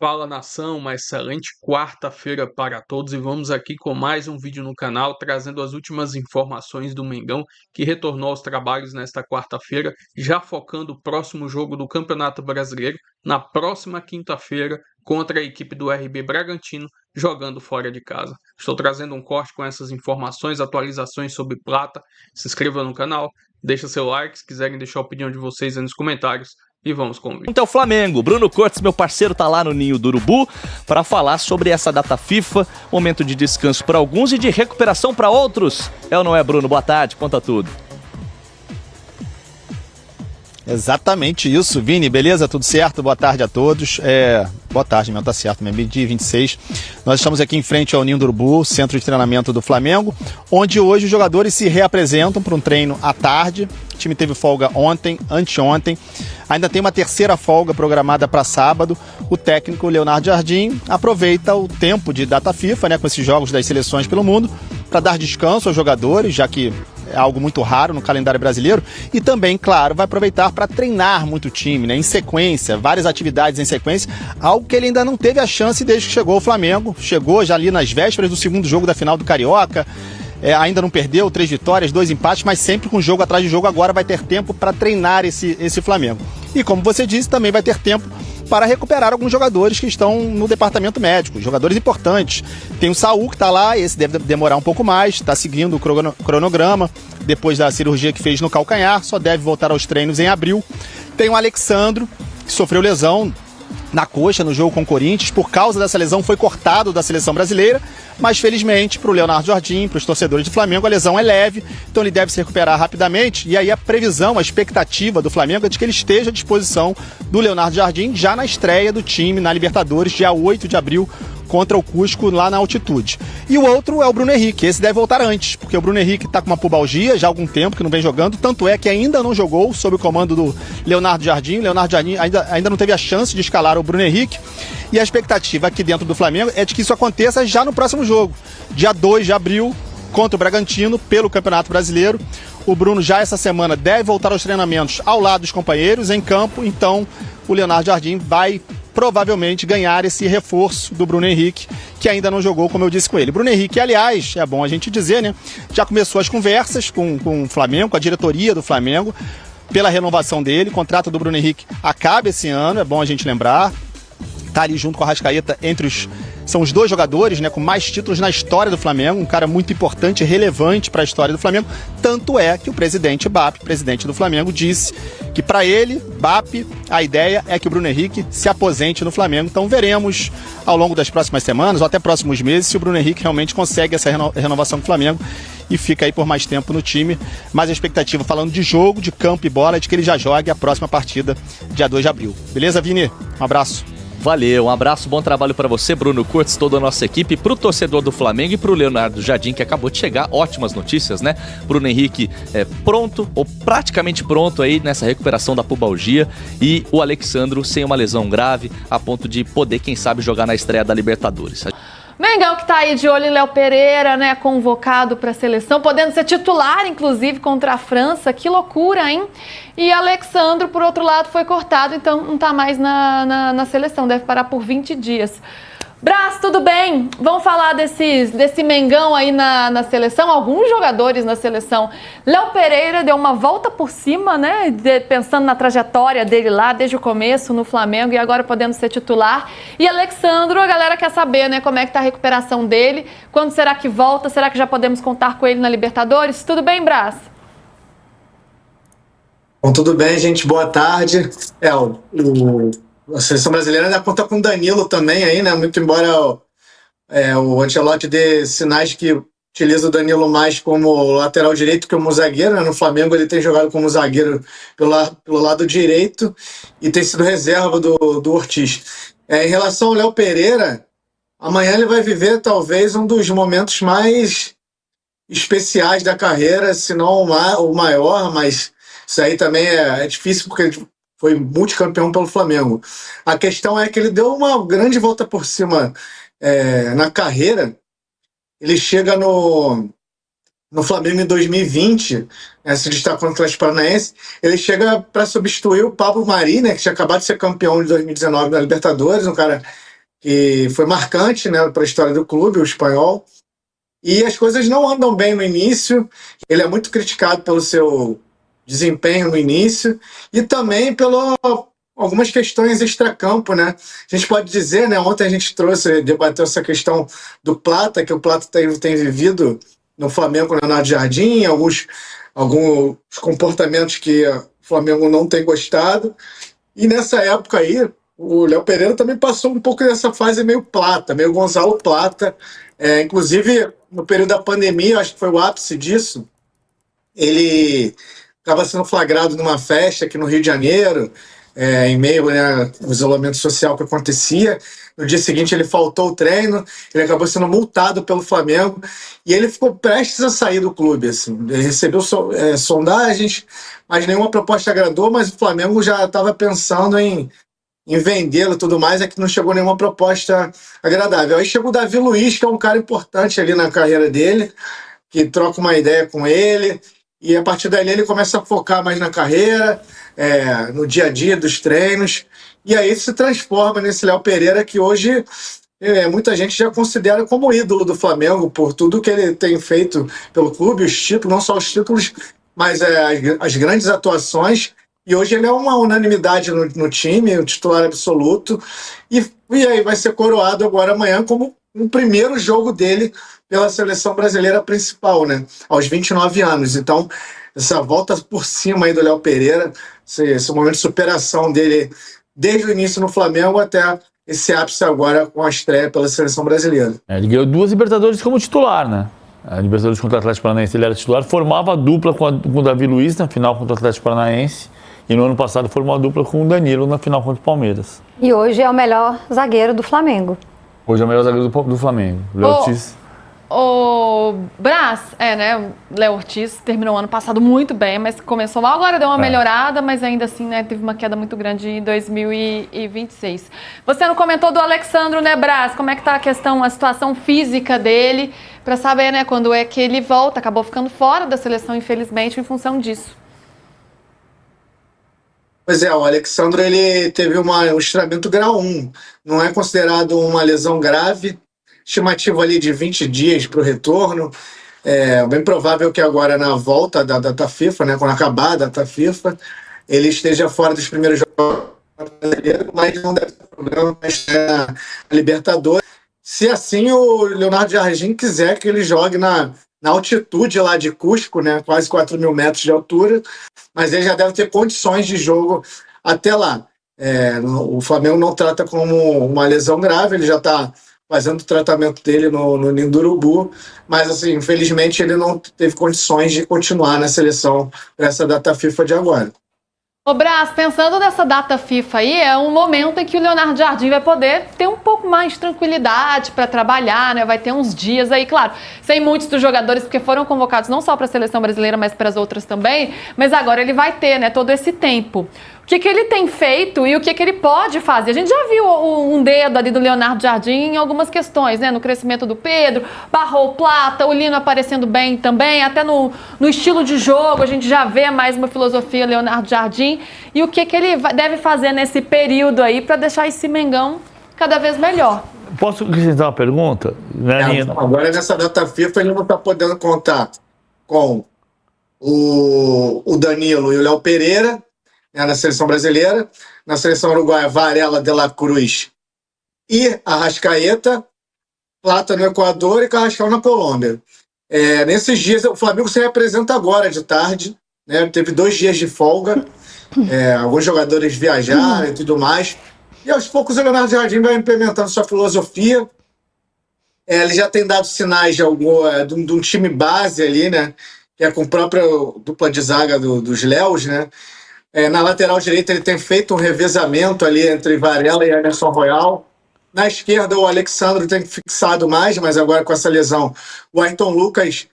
Fala nação, uma excelente quarta-feira para todos e vamos aqui com mais um vídeo no canal trazendo as últimas informações do Mengão que retornou aos trabalhos nesta quarta-feira, já focando o próximo jogo do Campeonato Brasileiro na próxima quinta-feira contra a equipe do RB Bragantino jogando fora de casa. Estou trazendo um corte com essas informações, atualizações sobre Plata. Se inscreva no canal, deixa seu like, se quiserem deixar a opinião de vocês aí nos comentários. E vamos com o vídeo. Então, Flamengo, Bruno Cortes, meu parceiro, tá lá no Ninho do Urubu para falar sobre essa data FIFA, momento de descanso para alguns e de recuperação para outros. É ou não é, Bruno? Boa tarde, conta tudo. Exatamente isso, Vini, beleza? Tudo certo? Boa tarde a todos. Boa tarde, meu, tá certo, meu, dia 26. Nós estamos aqui em frente ao Ninho do Urubu, centro de treinamento do Flamengo, onde hoje os jogadores se reapresentam para um treino à tarde. O time teve folga ontem, anteontem. Ainda tem uma terceira folga programada para sábado. O técnico Leonardo Jardim aproveita o tempo de data FIFA, né, com esses jogos das seleções pelo mundo, para dar descanso aos jogadores, já que é algo muito raro no calendário brasileiro, e também, claro, vai aproveitar para treinar muito o time, né, em sequência, várias atividades em sequência, algo que ele ainda não teve a chance desde que chegou ao Flamengo. Chegou já ali nas vésperas do segundo jogo da final do Carioca, ainda não perdeu, 3 vitórias, 2 empates, mas sempre com jogo atrás de jogo. Agora vai ter tempo para treinar esse Flamengo. E como você disse, também vai ter tempo para recuperar alguns jogadores que estão no departamento médico, jogadores importantes. Tem o Saul que está lá, esse deve demorar um pouco mais, está seguindo o cronograma, depois da cirurgia que fez no calcanhar, só deve voltar aos treinos em abril. Tem o Alexandro, que sofreu lesão na coxa no jogo com o Corinthians. Por causa dessa lesão foi cortado da seleção brasileira, mas felizmente para o Leonardo Jardim, para os torcedores do Flamengo, a lesão é leve, então ele deve se recuperar rapidamente. E aí a previsão, a expectativa do Flamengo é de que ele esteja à disposição do Leonardo Jardim já na estreia do time na Libertadores, dia 8 de abril, contra o Cusco, lá na altitude. E o outro é o Bruno Henrique. Esse deve voltar antes, porque o Bruno Henrique está com uma pubalgia já há algum tempo que não vem jogando, tanto é que ainda não jogou sob o comando do Leonardo Jardim. Leonardo Jardim ainda não teve a chance de escalar o Bruno Henrique, e a expectativa aqui dentro do Flamengo é de que isso aconteça já no próximo jogo, dia 2 de abril, contra o Bragantino, pelo Campeonato Brasileiro. O Bruno já essa semana deve voltar aos treinamentos ao lado dos companheiros em campo, então o Leonardo Jardim vai provavelmente ganhar esse reforço do Bruno Henrique, que ainda não jogou, como eu disse com ele. Bruno Henrique, aliás, é bom a gente dizer, né, já começou as conversas com o Flamengo, com a diretoria do Flamengo, pela renovação dele. O contrato do Bruno Henrique acaba esse ano, é bom a gente lembrar. Tá ali junto com o Arrascaeta são os dois jogadores, né, com mais títulos na história do Flamengo, um cara muito importante e relevante para a história do Flamengo. Tanto é que o presidente BAP, presidente do Flamengo, disse que para ele, BAP, a ideia é que o Bruno Henrique se aposente no Flamengo. Então veremos ao longo das próximas semanas ou até próximos meses se o Bruno Henrique realmente consegue essa renovação com o Flamengo e fica aí por mais tempo no time. Mas a expectativa, falando de jogo, de campo e bola, é de que ele já jogue a próxima partida, dia 2 de abril. Beleza, Vini? Um abraço. Valeu, um abraço, bom trabalho para você, Bruno Cortes, toda a nossa equipe, pro torcedor do Flamengo e pro Leonardo Jardim, que acabou de chegar. Ótimas notícias, né? Bruno Henrique pronto, ou praticamente pronto aí nessa recuperação da pubalgia, e o Alexandro sem uma lesão grave, a ponto de poder, quem sabe, jogar na estreia da Libertadores. Mengão que tá aí de olho em Léo Pereira, né, convocado para a seleção, podendo ser titular, inclusive, contra a França. Que loucura, hein? E Alexandro, por outro lado, foi cortado, então não tá mais na seleção, deve parar por 20 dias. Brás, tudo bem? Vamos falar desse Mengão aí na seleção, alguns jogadores na seleção. Léo Pereira deu uma volta por cima, né? Pensando na trajetória dele lá, desde o começo no Flamengo, e agora podendo ser titular. E Alexandro, a galera quer saber, né, como é que tá a recuperação dele, quando será que volta, será que já podemos contar com ele na Libertadores? Tudo bem, Brás? Bom, tudo bem, gente, boa tarde. A seleção brasileira ainda conta com o Danilo também aí, né? Muito embora o Ancelotti dê sinais que utiliza o Danilo mais como lateral direito que como zagueiro, né? No Flamengo ele tem jogado como zagueiro pelo lado direito e tem sido reserva do Ortiz. Em relação ao Léo Pereira, amanhã ele vai viver talvez um dos momentos mais especiais da carreira, se não o maior, mas isso aí também é difícil porque ele foi multicampeão pelo Flamengo. A questão é que ele deu uma grande volta por cima na carreira. Ele chega no Flamengo em 2020, se destacou no Atlético Paranaense. Ele chega para substituir o Pablo Mari, né, que tinha acabado de ser campeão de 2019 na Libertadores, um cara que foi marcante, né, para a história do clube, o espanhol. E as coisas não andam bem no início. Ele é muito criticado pelo seu desempenho no início e também pelo algumas questões extracampo, né? A gente pode dizer, né? Ontem a gente debateu essa questão do Plata, que o Plata tem vivido no Flamengo, no Leonardo Jardim, alguns comportamentos que o Flamengo não tem gostado. E nessa época aí, o Léo Pereira também passou um pouco dessa fase meio Plata, meio Gonzalo Plata. Inclusive, no período da pandemia, acho que foi o ápice disso, ele estava sendo flagrado numa festa aqui no Rio de Janeiro, em meio, né, ao isolamento social que acontecia. No dia seguinte ele faltou o treino, ele acabou sendo multado pelo Flamengo e ele ficou prestes a sair do clube. Assim. Ele recebeu sondagens, mas nenhuma proposta agradou, mas o Flamengo já estava pensando em vendê-lo e tudo mais, é que não chegou nenhuma proposta agradável. Aí chegou o Davi Luiz, que é um cara importante ali na carreira dele, que troca uma ideia com ele, e a partir dali ele começa a focar mais na carreira, no dia a dia dos treinos, e aí se transforma nesse Léo Pereira que hoje muita gente já considera como ídolo do Flamengo, por tudo que ele tem feito pelo clube, os títulos, não só os títulos, mas as grandes atuações, e hoje ele é uma unanimidade no time, o titular absoluto, e aí vai ser coroado agora amanhã como o primeiro jogo dele pela seleção brasileira principal, né? Aos 29 anos. Então, essa volta por cima aí do Léo Pereira, esse momento de superação dele desde o início no Flamengo até esse ápice agora com a estreia pela seleção brasileira. Ele ganhou 2 Libertadores como titular, né? A Libertadores contra o Atlético Paranaense ele era titular, formava a dupla com o Davi Luiz na final contra o Atlético Paranaense e no ano passado formou a dupla com o Danilo na final contra o Palmeiras. E hoje é o melhor zagueiro do Flamengo. Hoje é o melhor zagueiro do Flamengo. Léo Ortiz. O Brás, né? O Léo Ortiz terminou o ano passado muito bem, mas começou mal, agora deu uma melhorada, mas ainda assim, né, teve uma queda muito grande em 2026. Você não comentou do Alexandro, né, Brás? Como é que tá a situação física dele, para saber, né, quando é que ele volta? Acabou ficando fora da seleção, infelizmente, em função disso. Pois o Alexandro ele teve um estramento grau 1, não é considerado uma lesão grave, estimativa ali de 20 dias para o retorno. É bem provável que agora na volta da data FIFA, né, quando acabar a data FIFA, ele esteja fora dos primeiros jogos brasileiros, mas não deve ter problema na Libertadores. Se assim o Leonardo Jardim quiser que ele jogue na altitude lá de Cusco, né, quase 4.000 metros de altura, mas ele já deve ter condições de jogo até lá. O Flamengo não trata como uma lesão grave, ele já está fazendo o tratamento dele no Ninho do Urubu, mas assim, infelizmente ele não teve condições de continuar na seleção para essa data FIFA de agora. Ô Brás, pensando nessa data FIFA aí, é um momento em que o Leonardo Jardim vai poder ter um pouco mais de tranquilidade para trabalhar, né? Vai ter uns dias aí, claro, sem muitos dos jogadores, porque foram convocados não só para a seleção brasileira, mas para as outras também, mas agora ele vai ter, né, todo esse tempo. O que ele tem feito e o que ele pode fazer? A gente já viu um dedo ali do Leonardo Jardim em algumas questões, né? No crescimento do Pedro, barrou o Plata, o Lino aparecendo bem também, até no estilo de jogo a gente já vê mais uma filosofia Leonardo Jardim. E o que ele deve fazer nesse período aí para deixar esse Mengão cada vez melhor? Posso acrescentar uma pergunta? Agora nessa data FIFA ele não está podendo contar com o Danilo e o Léo Pereira, na seleção brasileira, na seleção uruguaia, Varela, De La Cruz e Arrascaeta, Plata no Equador e Carrascal na Colômbia. Nesses dias, o Flamengo se representa agora de tarde, né? Teve 2 dias de folga, alguns jogadores viajaram e tudo mais, e aos poucos o Leonardo Jardim vai implementando sua filosofia. Ele já tem dado sinais de um time base ali, né? Que é com a própria dupla de zaga dos Léos, né? Na lateral direita ele tem feito um revezamento ali entre Varela e Emerson Royal. Na esquerda o Alexandro tem fixado mais, mas agora com essa lesão o Ayrton Lucas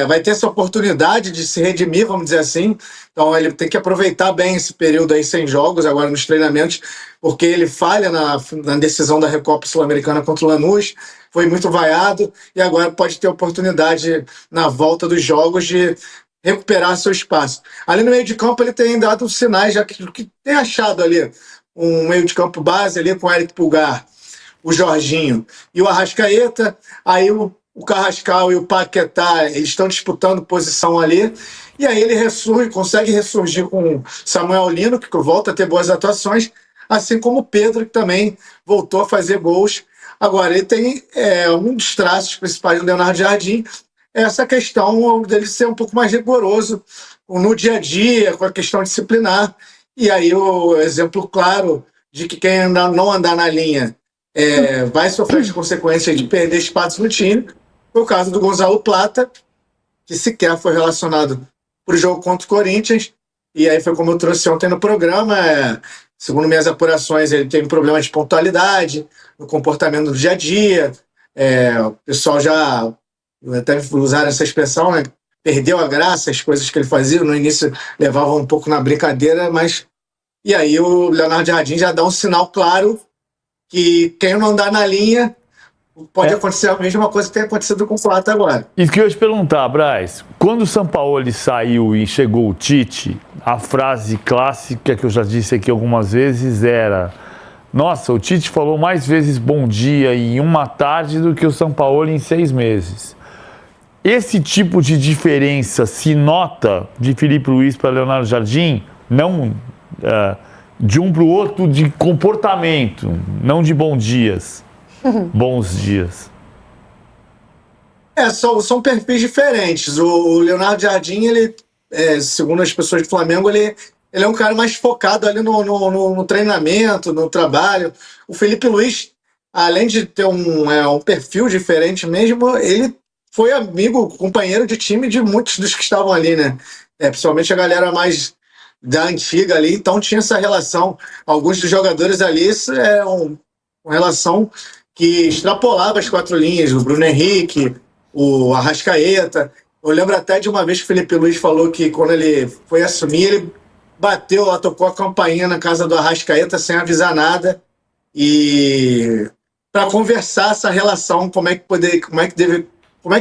vai ter essa oportunidade de se redimir, vamos dizer assim. Então ele tem que aproveitar bem esse período aí sem jogos, agora nos treinamentos, porque ele falha na decisão da Recopa Sul-Americana contra o Lanús, foi muito vaiado e agora pode ter oportunidade na volta dos jogos de recuperar seu espaço. Ali no meio de campo ele tem dado sinais, já que tem achado ali um meio de campo base ali com Eric Pulgar, o Jorginho e o Arrascaeta, aí o Carrascal e o Paquetá, eles estão disputando posição ali, e aí ele consegue ressurgir com o Samuel Lino, que volta a ter boas atuações, assim como o Pedro, que também voltou a fazer gols. Agora, ele tem um dos traços principais do Leonardo Jardim, é essa questão dele ser um pouco mais rigoroso no dia a dia, com a questão disciplinar, e aí o exemplo claro de que quem não andar na linha vai sofrer as consequências de perder espaço no time. Foi o caso do Gonzalo Plata, que sequer foi relacionado para o jogo contra o Corinthians, e aí foi como eu trouxe ontem no programa, segundo minhas apurações, ele tem problema de pontualidade, no comportamento do dia a dia, o pessoal já até usaram essa expressão, né? Perdeu a graça, as coisas que ele fazia, no início levava um pouco na brincadeira, mas e aí o Leonardo Jardim já dá um sinal claro que quem não andar na linha pode acontecer a mesma coisa que tem acontecido com o Plata agora. Isso que eu ia te perguntar, Braz. Quando o Sampaoli saiu e chegou o Tite, a frase clássica que eu já disse aqui algumas vezes era: nossa, o Tite falou mais vezes bom dia em uma tarde do que o Sampaoli em 6 meses. Esse tipo de diferença se nota de Felipe Luiz para Leonardo Jardim? Não de um para o outro de comportamento, não de bons dias. São perfis diferentes. O Leonardo Jardim, ele, segundo as pessoas do Flamengo, ele é um cara mais focado ali no treinamento, no trabalho. O Felipe Luiz, além de ter um perfil diferente mesmo, ele foi amigo, companheiro de time de muitos dos que estavam ali, né? Principalmente a galera mais da antiga ali, então tinha essa relação. Alguns dos jogadores ali, uma relação que extrapolava as 4 linhas, o Bruno Henrique, o Arrascaeta. Eu lembro até de uma vez que o Felipe Luiz falou que quando ele foi assumir, ele bateu lá, tocou a campainha na casa do Arrascaeta sem avisar nada, e para conversar essa relação, como é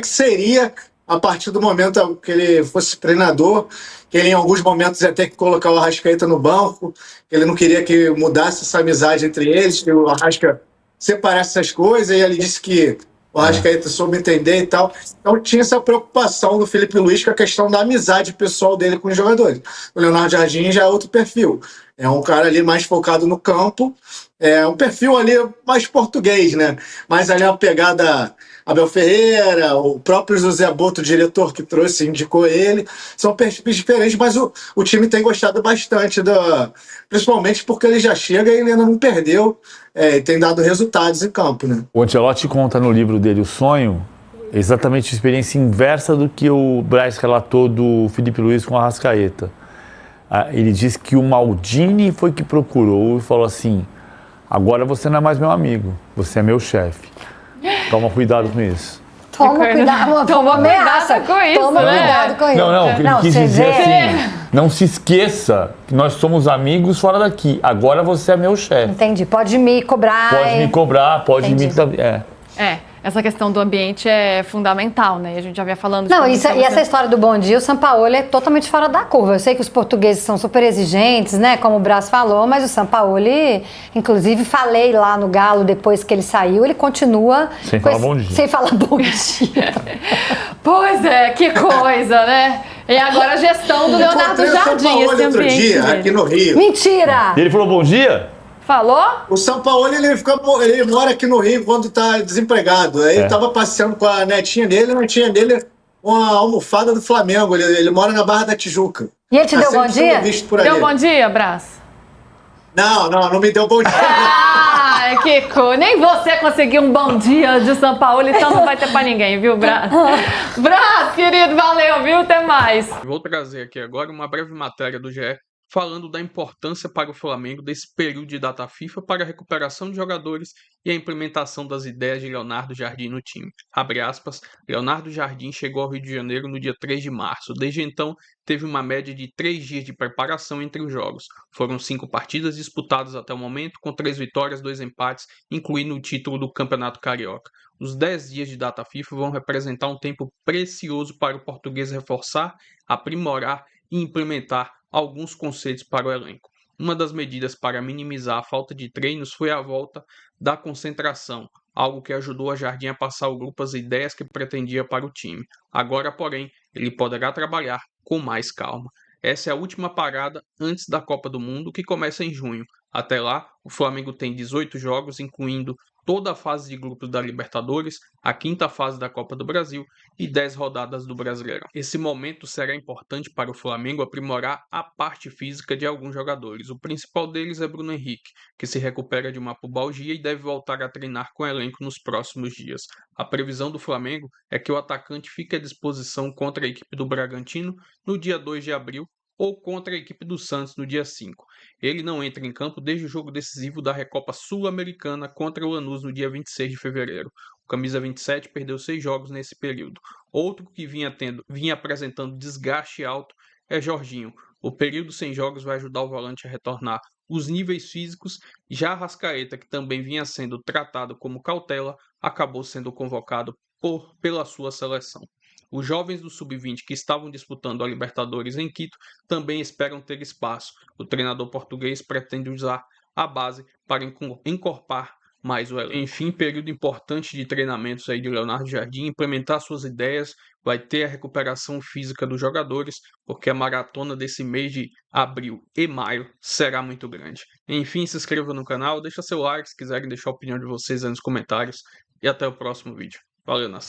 que seria a partir do momento que ele fosse treinador, que ele em alguns momentos ia ter que colocar o Arrascaeta no banco, que ele não queria que mudasse essa amizade entre eles, que o Arrasca separasse essas coisas, e ele disse que o Arrascaeta soube entender e tal. Então tinha essa preocupação do Felipe Luiz com a questão da amizade pessoal dele com os jogadores. O Leonardo Jardim já é outro perfil. É um cara ali mais focado no campo, um perfil ali mais português, né? Mais ali uma pegada Abel Ferreira, o próprio José Boto, o diretor que trouxe, indicou ele. São perfis diferentes, mas o time tem gostado bastante, principalmente porque ele já chega e ele ainda não perdeu, e tem dado resultados em campo, né? O Ancelotti conta no livro dele, O Sonho, exatamente a experiência inversa do que o Braz relatou do Felipe Luiz com o Arrascaeta. Ele diz que o Maldini foi que procurou e falou assim: agora você não é mais meu amigo, você é meu chefe. Toma cuidado com isso. Toma cuidado, Toma ameaça. cuidado com isso, Toma né? cuidado com isso. Não, ele quis você dizer vê. assim: não se esqueça que nós somos amigos fora daqui, agora você é meu chefe. Entendi, pode me cobrar. Pode me cobrar, pode Entendi. me... Essa questão do ambiente é fundamental, né? A gente já vinha falando de Não, como e essa história do bom dia, o Sampaoli é totalmente fora da curva. Eu sei que os portugueses são super exigentes, né? Como o Braz falou, mas o Sampaoli, inclusive falei lá no Galo depois que ele saiu, ele continua Sem falar bom dia. Sem falar bom dia. Pois é, que coisa, né? E agora a gestão do Leonardo Encontrei o Jardim, Sampaoli esse outro ambiente dia, dele. aqui no Rio. Mentira! E ele falou bom dia? Falou? O Sampaoli, ele mora aqui no Rio quando tá desempregado. Aí ele tava passeando com a netinha dele uma almofada do Flamengo. Ele mora na Barra da Tijuca. E ele te deu Tá bom sempre sendo dia? visto por ali. Deu bom dia, Brás? Não me deu bom dia. Ai, que coisa. Nem você conseguiu um bom dia de São Paulo, então não vai ter pra ninguém, viu, Brás? Brás, querido, valeu, viu? Até mais. Vou trazer aqui agora uma breve matéria do GE falando da importância para o Flamengo desse período de data FIFA para a recuperação de jogadores e a implementação das ideias de Leonardo Jardim no time. Abre aspas, Leonardo Jardim chegou ao Rio de Janeiro no dia 3 de março. Desde então, teve uma média de 3 dias de preparação entre os jogos. Foram 5 partidas disputadas até o momento, com 3 vitórias, 2 empates, incluindo o título do Campeonato Carioca. Os 10 dias de data FIFA vão representar um tempo precioso para o português reforçar, aprimorar e implementar alguns conceitos para o elenco. Uma das medidas para minimizar a falta de treinos foi a volta da concentração, algo que ajudou a Jardim a passar ao grupo as ideias que pretendia para o time. Agora, porém, ele poderá trabalhar com mais calma. Essa é a última parada antes da Copa do Mundo, que começa em junho. Até lá, o Flamengo tem 18 jogos, incluindo toda a fase de grupos da Libertadores, a quinta fase da Copa do Brasil e 10 rodadas do Brasileirão. Esse momento será importante para o Flamengo aprimorar a parte física de alguns jogadores. O principal deles é Bruno Henrique, que se recupera de uma pubalgia e deve voltar a treinar com o elenco nos próximos dias. A previsão do Flamengo é que o atacante fique à disposição contra a equipe do Bragantino no dia 2 de abril ou contra a equipe do Santos no dia 5. Ele não entra em campo desde o jogo decisivo da Recopa Sul-Americana contra o Lanús no dia 26 de fevereiro. O camisa 27 perdeu 6 jogos nesse período. Outro que vinha apresentando desgaste alto é Jorginho. O período sem jogos vai ajudar o volante a retornar os níveis físicos. Já Arrascaeta, que também vinha sendo tratado como cautela, acabou sendo convocado pela sua seleção. Os jovens do Sub-20 que estavam disputando a Libertadores em Quito também esperam ter espaço. O treinador português pretende usar a base para encorpar mais o elenco. Enfim, período importante de treinamentos aí de Leonardo Jardim, implementar suas ideias, vai ter a recuperação física dos jogadores, porque a maratona desse mês de abril e maio será muito grande. Enfim, se inscreva no canal, deixa seu like se quiserem deixar a opinião de vocês aí nos comentários e até o próximo vídeo. Valeu, nação!